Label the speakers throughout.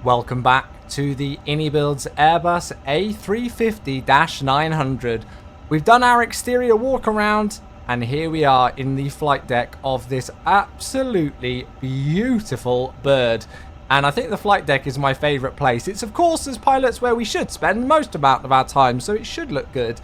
Speaker 1: Welcome back to the iniBuilds Airbus A350-900. We've done our exterior walk around and here we are in the flight deck of this absolutely beautiful bird. And I think the flight deck is my favourite place. It's of course as pilots where we should spend most amount of our time, so it should look good.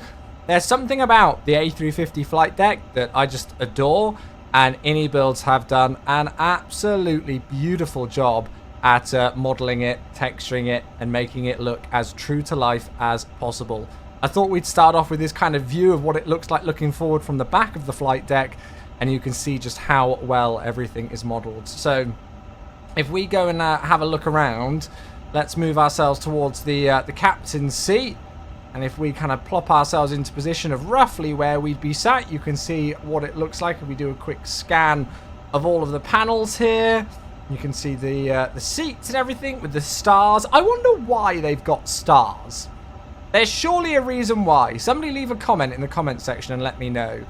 Speaker 1: There's something about the A350 flight deck that I just adore, and iniBuilds have done an absolutely beautiful job at modelling it, texturing it, and making it look as true to life as possible. I thought we'd start off with this kind of view of what it looks like looking forward from the back of the flight deck, and you can see just how well everything is modelled. So if we go and have a look around, let's move ourselves towards the captain's seat. And if we kind of plop ourselves into position of roughly where we'd be sat, you can see what it looks like if we do a quick scan of all of the panels here. You can see the seats and everything with the stars. I wonder why they've got stars. There's surely a reason why. Somebody leave a comment in the comment section and let me know.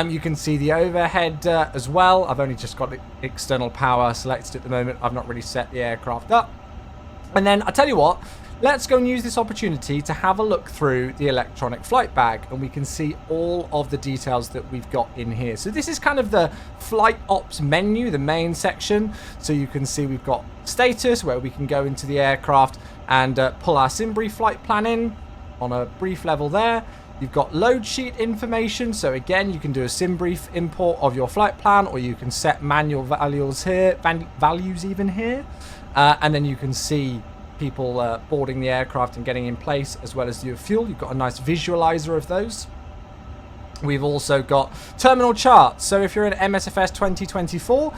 Speaker 1: You can see the overhead as well. I've only just got external power selected at the moment. I've not really set the aircraft up. And then I tell you what, let's go and use this opportunity to have a look through the electronic flight bag, and we can see all of the details that we've got in here. So this is kind of the flight ops menu, the main section. So you can see we've got status where we can go into the aircraft and pull our SimBrief flight plan in on a brief level there. You've got load sheet information. So again, you can do a SimBrief import of your flight plan, or you can set manual values here, values even here. And then you can see people boarding the aircraft and getting in place, as well as your fuel. You've got a nice visualizer of those. We've also got terminal charts. So if you're in MSFS 2024,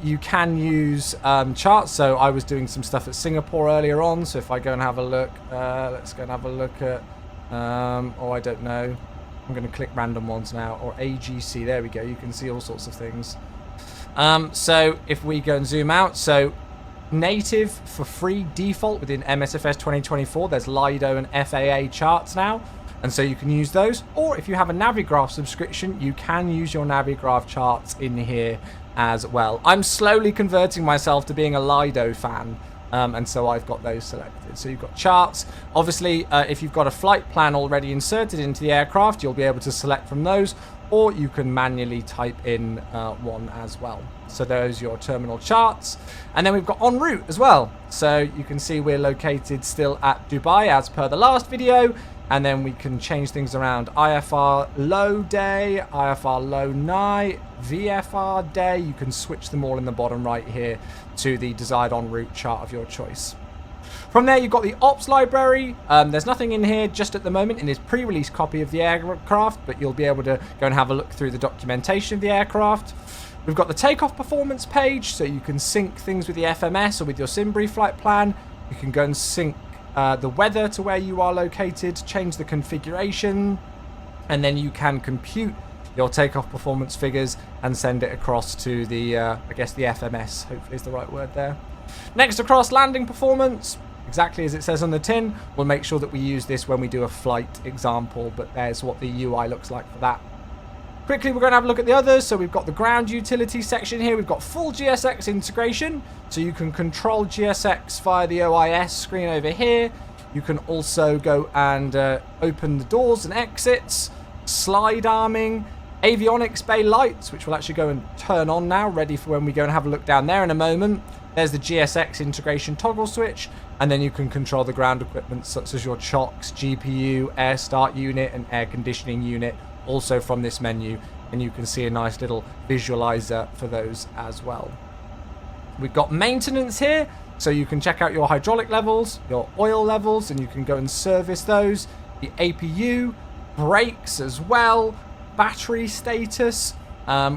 Speaker 1: you can use charts. So I was doing some stuff at Singapore earlier on. So if I go and have a look, let's go and have a look at, oh, I don't know. I'm going to click random ones now, or AGC. There we go. You can see all sorts of things. So if we go and zoom out, so native for free default within MSFS 2024, there's Lido and FAA charts now, and so you can use those. Or if you have a Navigraph subscription, you can use your Navigraph charts in here as well. I'm slowly converting myself to being a Lido fan, and so I've got those selected. So you've got charts. Obviously, if you've got a flight plan already inserted into the aircraft, you'll be able to select from those, or you can manually type in one as well. So there's your terminal charts. And then we've got en route as well. So you can see we're located still at Dubai as per the last video. And then we can change things around. IFR low day, IFR low night, VFR day. You can switch them all in the bottom right here to the desired en route chart of your choice. From there, you've got the ops library. There's nothing in here just at the moment in this pre-release copy of the aircraft, but you'll be able to go and have a look through the documentation of the aircraft. We've got the takeoff performance page, so you can sync things with the FMS or with your SimBrief flight plan. You can go and sync the weather to where you are located, change the configuration, and then you can compute your takeoff performance figures and send it across to the, I guess the FMS, hopefully is the right word there. Next, across landing performance, exactly as it says on the tin. We'll make sure that we use this when we do a flight example, but there's what the UI looks like for that. Quickly, we're going to have a look at the others. So we've got the ground utility section here. We've got full GSX integration, so you can control GSX via the OIS screen over here. You can also go and open the doors and exits, slide arming, avionics bay lights, which will actually go and turn on now, ready for when we go and have a look down there in a moment. There's the GSX integration toggle switch, and then you can control the ground equipment such as your chocks, GPU, air start unit, and air conditioning unit, also from this menu, and you can see a nice little visualizer for those as well. We've got maintenance here, so you can check out your hydraulic levels, your oil levels, and you can go and service those. The APU, brakes as well, battery status,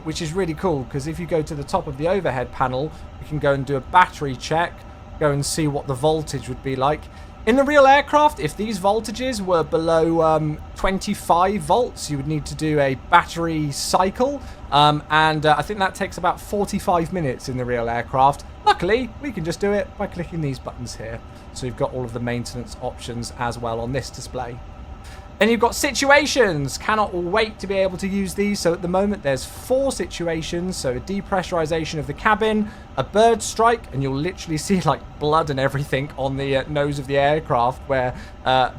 Speaker 1: which is really cool because if you go to the top of the overhead panel, you can go and do a battery check, go and see what the voltage would be like. In the real aircraft, if these voltages were below 25 volts, you would need to do a battery cycle, and I think that takes about 45 minutes in the real aircraft. Luckily, we can just do it by clicking these buttons here. So you've got all of the maintenance options as well on this display. Then you've got situations. Cannot wait to be able to use these. So at the moment, there's 4 situations. So a depressurization of the cabin, a bird strike, and you'll literally see like blood and everything on the nose of the aircraft where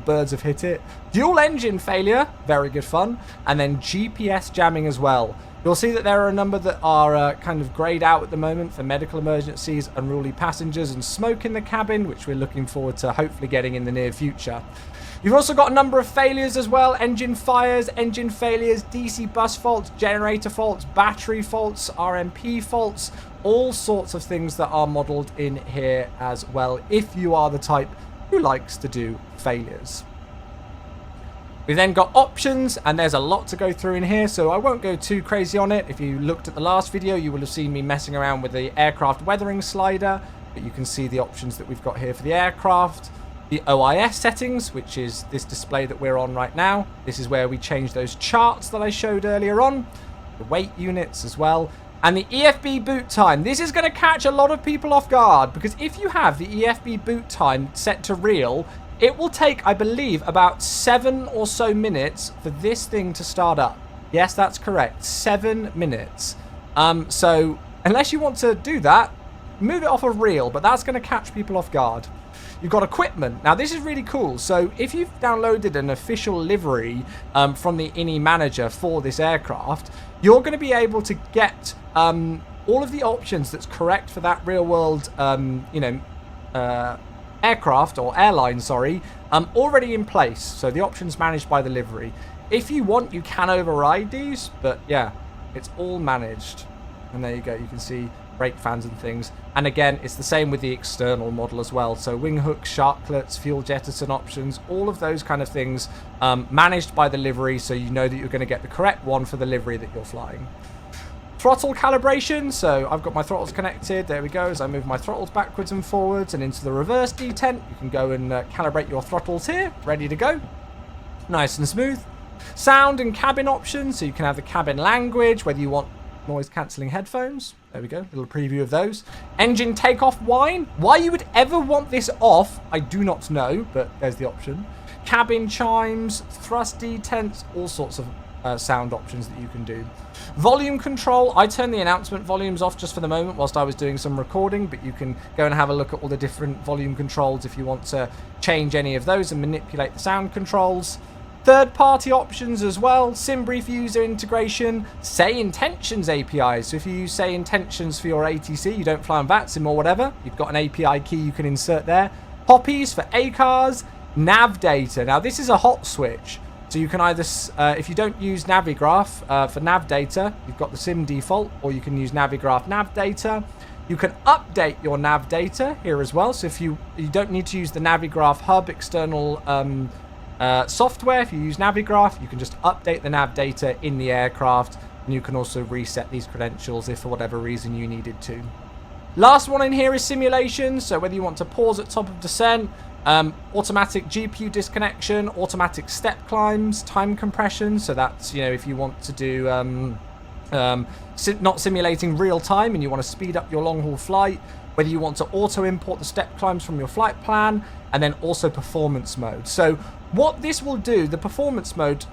Speaker 1: birds have hit it. Dual engine failure, very good fun. And then GPS jamming as well. You'll see that there are a number that are kind of grayed out at the moment for medical emergencies, unruly passengers, and smoke in the cabin, which we're looking forward to hopefully getting in the near future. You've also got a number of failures as well. Engine fires, engine failures, DC bus faults, generator faults, battery faults, RMP faults, all sorts of things that are modeled in here as well, if you are the type who likes to do failures. We've then got options, and there's a lot to go through in here, so I won't go too crazy on it. If you looked at the last video, you will have seen me messing around with the aircraft weathering slider, but you can see the options that we've got here for the aircraft. The OIS settings, which is this display that we're on right now. This is where we change those charts that I showed earlier on. The weight units as well. And the EFB boot time. This is going to catch a lot of people off guard, because if you have the EFB boot time set to real, it will take, I believe, about 7 or so minutes for this thing to start up. Yes, that's correct. 7 minutes. So unless you want to do that, move it off of real, but that's going to catch people off guard. You've got equipment. Now, this is really cool. So if you've downloaded an official livery from the ini manager for this aircraft, you're going to be able to get all of the options that's correct for that real world, aircraft or airline, sorry, already in place. So the options managed by the livery. If you want, you can override these, but yeah, it's all managed. And there you go. You can see brake fans and things. And again, it's the same with the external model as well. So wing hooks, sharklets, fuel jettison options, all of those kind of things managed by the livery, so you know that you're going to get the correct one for the livery that you're flying. Throttle calibration. So I've got my throttles connected. There we go. As I move my throttles backwards and forwards and into the reverse detent, you can go and calibrate your throttles here. Ready to go. Nice and smooth. Sound and cabin options. So you can have the cabin language, whether you want noise cancelling headphones. There we go, little preview of those. Engine takeoff whine. Why you would ever want this off, I do not know, but there's the option. Cabin chimes, thrust detents, all sorts of sound options that you can do. Volume control. I turned the announcement volumes off just for the moment whilst I was doing some recording, but you can go and have a look at all the different volume controls if you want to change any of those and manipulate the sound controls. Third-party options as well, SimBrief user integration, Say Intentions APIs. So if you use Say Intentions for your ATC, you don't fly on VATSIM or whatever, you've got an API key you can insert there. Poppies for ACARs, nav data. Now this is a hot switch. So you can either, if you don't use Navigraph for nav data, you've got the SIM default, or you can use Navigraph nav data. You can update your nav data here as well. So if you don't need to use the Navigraph hub external software. If you use Navigraph, you can just update the nav data in the aircraft, and you can also reset these credentials if for whatever reason you needed to. Last one in here is simulations. So whether you want to pause at top of descent, automatic GPU disconnection, automatic step climbs, time compression. So that's, you know, if you want to do not simulating real time and you want to speed up your long haul flight, whether you want to auto import the step climbs from your flight plan, and then also performance mode. So what this will do, the performance mode,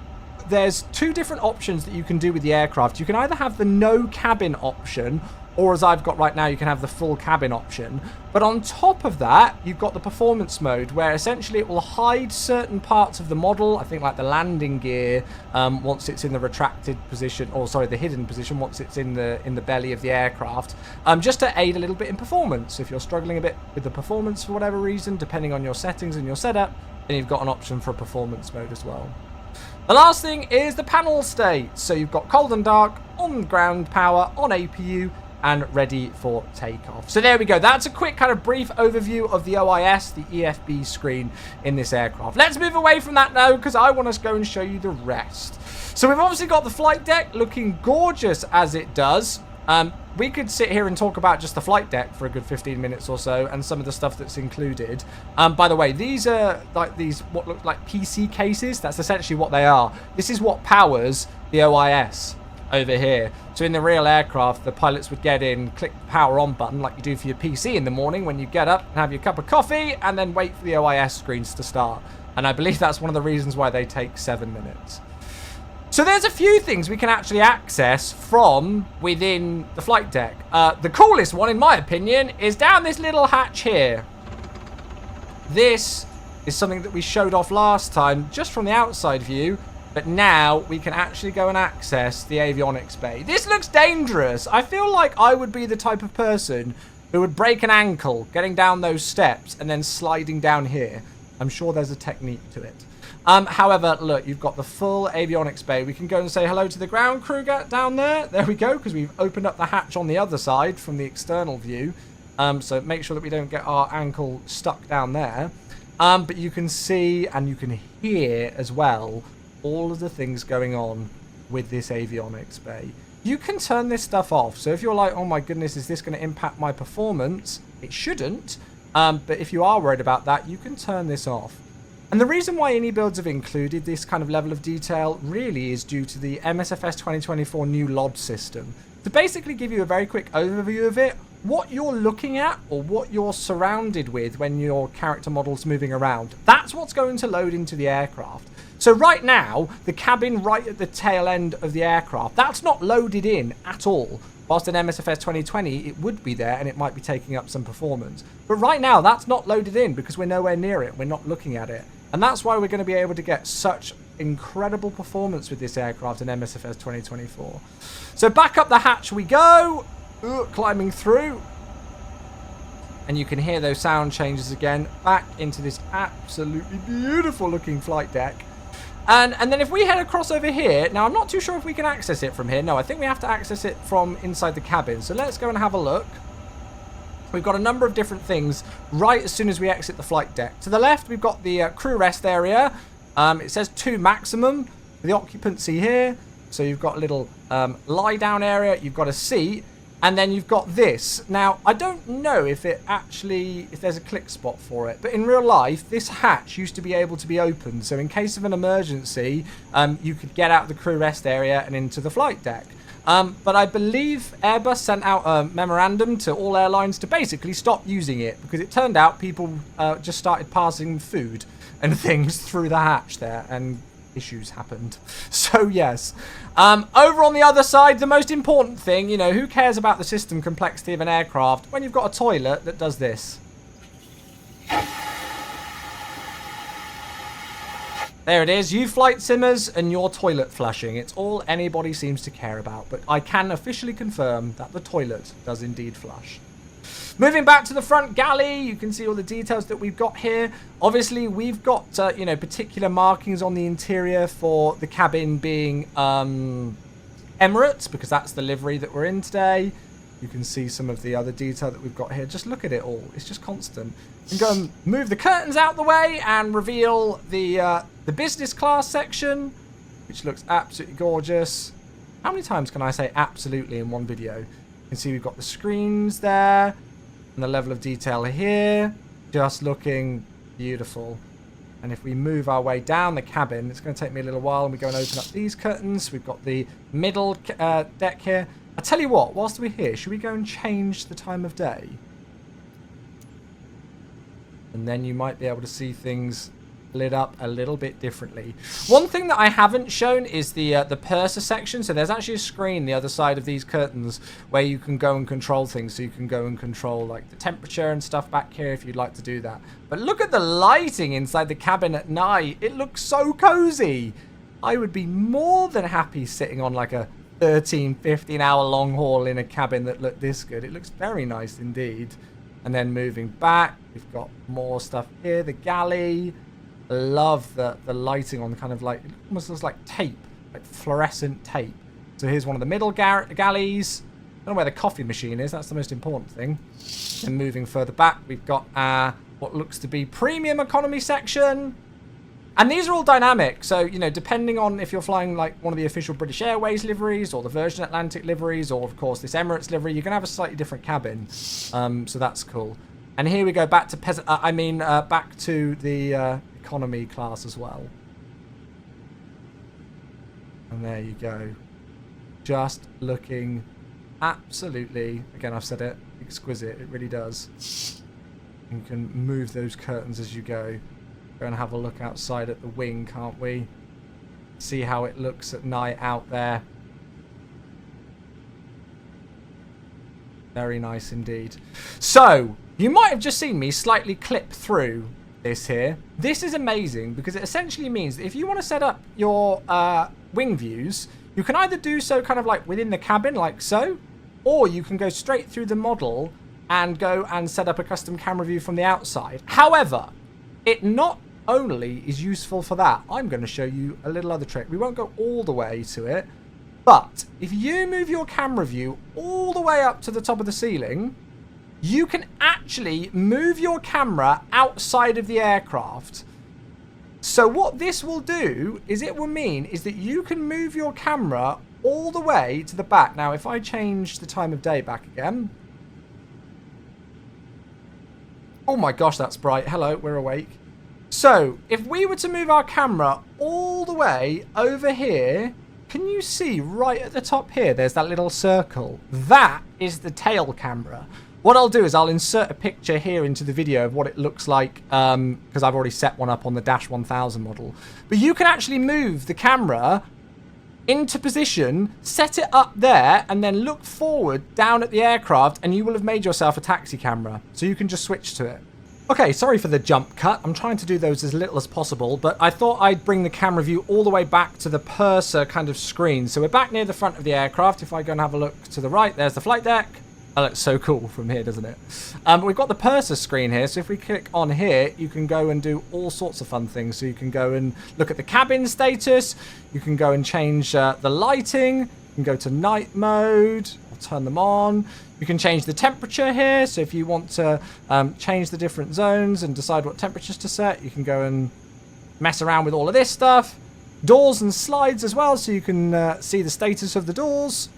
Speaker 1: there's 2 different options that you can do with the aircraft. You can either have the no cabin option, or as I've got right now, you can have the full cabin option. But on top of that, you've got the performance mode, where essentially it will hide certain parts of the model. I think like the landing gear, once it's in the retracted position, or sorry, the hidden position once it's in the belly of the aircraft, just to aid a little bit in performance. If you're struggling a bit with the performance for whatever reason, depending on your settings and your setup, then you've got an option for performance mode as well. The last thing is the panel state. So you've got cold and dark, on ground power, on APU, and ready for takeoff. So there we go. That's a quick kind of brief overview of the OIS, the EFB screen in this aircraft. Let's move away from that now, because I want to go and show you the rest. So we've obviously got the flight deck looking gorgeous as it does. We could sit here and talk about just the flight deck for a good 15 minutes or so, and some of the stuff that's included. By the way, these are like these what look like PC cases. That's essentially what they are. This is what powers the OIS over here. So in the real aircraft, the pilots would get in, click the power on button like you do for your PC in the morning when you get up and have your cup of coffee, and then wait for the OIS screens to start. And I believe that's one of the reasons why they take 7 minutes. So there's a few things we can actually access from within the flight deck. The coolest one, in my opinion, is down this little hatch here. This is something that we showed off last time, just from the outside view. But now we can actually go and access the avionics bay. This looks dangerous. I feel like I would be the type of person who would break an ankle getting down those steps and then sliding down here. I'm sure there's a technique to it. However, look, you've got the full avionics bay. We can go and say hello to the ground crew down there. There we go, because we've opened up the hatch on the other side from the external view. So make sure that we don't get our ankle stuck down there. But you can see and you can hear as well all of the things going on with this avionics bay. You can turn this stuff off. So if you're like, oh my goodness, is this going to impact my performance? It shouldn't. But if you are worried about that, you can turn this off. And the reason why iniBuilds have included this kind of level of detail really is due to the MSFS 2024 new LOD system. To basically give you a very quick overview of it, what you're looking at or what you're surrounded with when your character model's moving around, that's what's going to load into the aircraft. So right now, the cabin right at the tail end of the aircraft, that's not loaded in at all. Whilst in MSFS 2020, it would be there and it might be taking up some performance. But right now, that's not loaded in because we're nowhere near it. We're not looking at it. And that's why we're going to be able to get such incredible performance with this aircraft in MSFS 2024. So back up the hatch we go. Climbing through. And you can hear those sound changes again. Back into this absolutely beautiful looking flight deck. And then if we head across over here, now I'm not too sure if we can access it from here. No, I think we have to access it from inside the cabin. So let's go and have a look. We've got a number of different things right as soon as we exit the flight deck. To the left, we've got the crew rest area. It says 2 maximum for the occupancy here. So you've got a little lie down area. You've got a seat. And then you've got this. Now, I don't know if there's a click spot for it. But in real life, this hatch used to be able to be opened. So in case of an emergency, you could get out of the crew rest area and into the flight deck. But I believe Airbus sent out a memorandum to all airlines to basically stop using it. Because it turned out people just started passing food and things through the hatch there. And issues happened. So yes, over on the other side, the most important thing, you know, who cares about the system complexity of an aircraft when you've got a toilet that does this? There it is, you flight simmers and your toilet flushing. It's all anybody seems to care about, but I can officially confirm that the toilet does indeed flush. Moving back to the front galley, you can see all the details that we've got here. Obviously, we've got, you know, particular markings on the interior for the cabin being Emirates, because that's the livery that we're in today. You can see some of the other detail that we've got here. Just look at it all. It's just constant. You can go and move the curtains out the way and reveal the business class section, which looks absolutely gorgeous. How many times can I say absolutely in one video? You can see we've got the screens there. And the level of detail here, just looking beautiful. And if we move our way down the cabin, it's going to take me a little while, and we go and open up these curtains. We've got the middle deck here. I tell you what, whilst we're here, should we go and change the time of day? And then you might be able to see things lit up a little bit differently. One thing that I haven't shown is the purser section. So there's actually a screen the other side of these curtains where you can go and control things. So you can go and control like the temperature and stuff back here if you'd like to do that. But look at the lighting inside the cabin at night. It looks so cozy. I would be more than happy sitting on like a 13, 15 hour long haul in a cabin that looked this good. It looks very nice indeed. And then moving back, we've got more stuff here. The galley. Love the lighting on the kind of like, it almost looks like tape, like fluorescent tape. So here's one of the middle galleys. I don't know where the coffee machine is. That's the most important thing. And moving further back, we've got what looks to be premium economy section. And these are all dynamic. So, you know, depending on if you're flying like one of the official British Airways liveries or the Virgin Atlantic liveries or, of course, this Emirates livery, you're going to have a slightly different cabin. So that's cool. And here we go back to back to the economy class as well. And there you go. Just looking absolutely, again, I've said it, exquisite. It really does. You can move those curtains as you go. go and have a look outside at the wing, can't we? See how it looks at night out there. Very nice indeed. So, you might have just seen me slightly clip through this here. This is amazing because it essentially means that if you want to set up your wing views, you can either do so kind of like within the cabin, like so, or you can go straight through the model and go and set up a custom camera view from the outside. However, it not only is useful for that, I'm going to show you a little other trick. We won't go all the way to it, but if you move your camera view all the way up to the top of the ceiling, you can actually move your camera outside of the aircraft. So what this will do is it will mean is that you can move your camera all the way to the back. Now, if I change the time of day back again. Oh my gosh, that's bright. Hello, we're awake. So if we were to move our camera all the way over here, can you see right at the top here, there's that little circle? That is the tail camera. What I'll do is I'll insert a picture here into the video of what it looks like, because I've already set one up on the Dash 1000 model. But you can actually move the camera into position, set it up there, and then look forward down at the aircraft, and you will have made yourself a taxi camera. So you can just switch to it. Okay, sorry for the jump cut. I'm trying to do those as little as possible, but I thought I'd bring the camera view all the way back to the purser kind of screen. So we're back near the front of the aircraft. If I go and have a look to the right, there's the flight deck. That looks so cool from here, doesn't it? We've got the purser screen here, so if we click on here, you can go and do all sorts of fun things. So you can go and look at the cabin status, you can go and change the lighting, you can go to night mode, or turn them on. You can change the temperature here, so if you want to change the different zones and decide what temperatures to set, you can go and mess around with all of this stuff. Doors and slides as well, so you can see the status of the doors.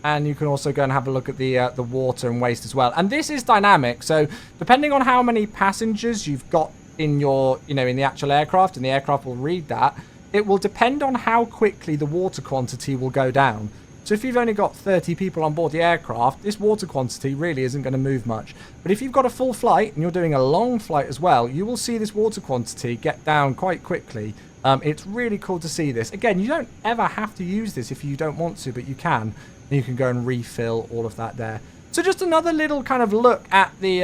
Speaker 1: And you can also go and have a look at the water and waste as well. And this is dynamic, so depending on how many passengers you've got in your, in the actual aircraft, and the aircraft will read that, it will depend on how quickly the water quantity will go down. So if you've only got 30 people on board the aircraft, this water quantity really isn't going to move much. But if you've got a full flight and you're doing a long flight as well, you will see this water quantity get down quite quickly. It's really cool to see this. Again, you don't ever have to use this if you don't want to, but you can. And you can go and refill all of that there. So just another little kind of look at the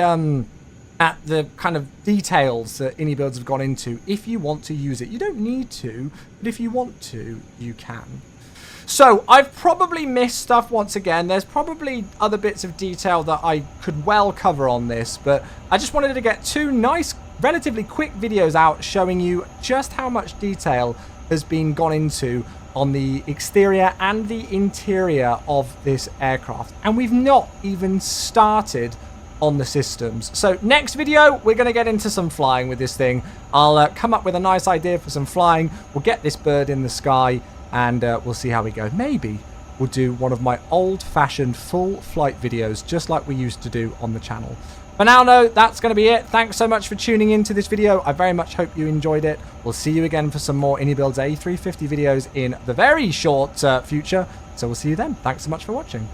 Speaker 1: kind of details that iniBuilds have gone into. If you want to use it, you don't need to, but if you want to, you can. So I've probably missed stuff once again. There's probably other bits of detail that I could well cover on this, but I just wanted to get two nice, relatively quick videos out showing you just how much detail has been gone into on the exterior and the interior of this aircraft. And we've not even started on the systems. So next video, we're going to get into some flying with this thing. I'll come up with a nice idea for some flying. We'll get this bird in the sky, and we'll see how we go. Maybe we'll do one of my old-fashioned full flight videos, just like we used to do on the channel. For now, though, that's going to be it. Thanks so much for tuning into this video. I very much hope you enjoyed it. We'll see you again for some more iniBuilds A350 videos in the very short future. So we'll see you then. Thanks so much for watching.